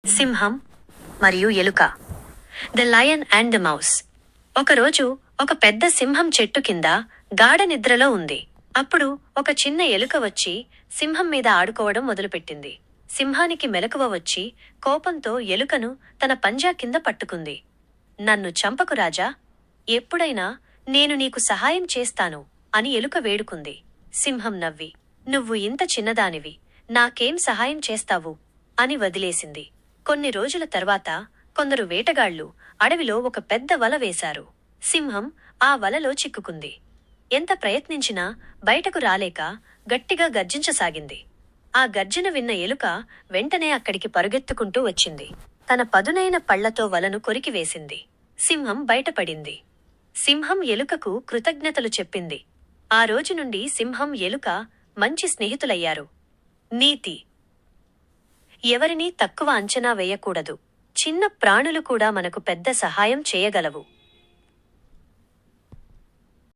సింహం మరియు ఎలుక. The lion and the mouse. ఒకరోజు ఒక పెద్ద సింహం చెట్టు కింద గాఢ నిద్రలో ఉంది. అప్పుడు ఒక చిన్న ఎలుక వచ్చి సింహం మీద ఆడుకోవడం మొదలుపెట్టింది. సింహానికి మెలకువ వచ్చి కోపంతో ఎలుకను తన పంజా కింద పట్టుకుంది. నన్ను చంపకు రాజా, ఎప్పుడైనా నేను నీకు సహాయం చేస్తాను అని ఎలుక వేడుకుంది. సింహం నవ్వి, నువ్వు ఇంత చిన్నదానివి, నాకేం సహాయం చేస్తావు అని వదిలేసింది. కొన్ని రోజుల తర్వాత కొందరు వేటగాళ్లు అడవిలో ఒక పెద్ద వల వేశారు. సింహం ఆ వలలో చిక్కుకుంది. ఎంత ప్రయత్నించినా బయటకు రాలేక గట్టిగా గర్జించసాగింది. ఆ గర్జన విన్న ఎలుక వెంటనే అక్కడికి పరుగెత్తుకుంటూ వచ్చింది. తన పదునైన పళ్లతో వలను కొరికివేసింది. సింహం బయటపడింది. సింహం ఎలుకకు కృతజ్ఞతలు చెప్పింది. ఆ రోజు నుండి సింహం ఎలుక మంచి స్నేహితులయ్యారు. నీతి: ఎవరినీ తక్కువ అంచనా వేయకూడదు. చిన్న ప్రాణులు కూడా మనకు పెద్ద సహాయం చేయగలవు.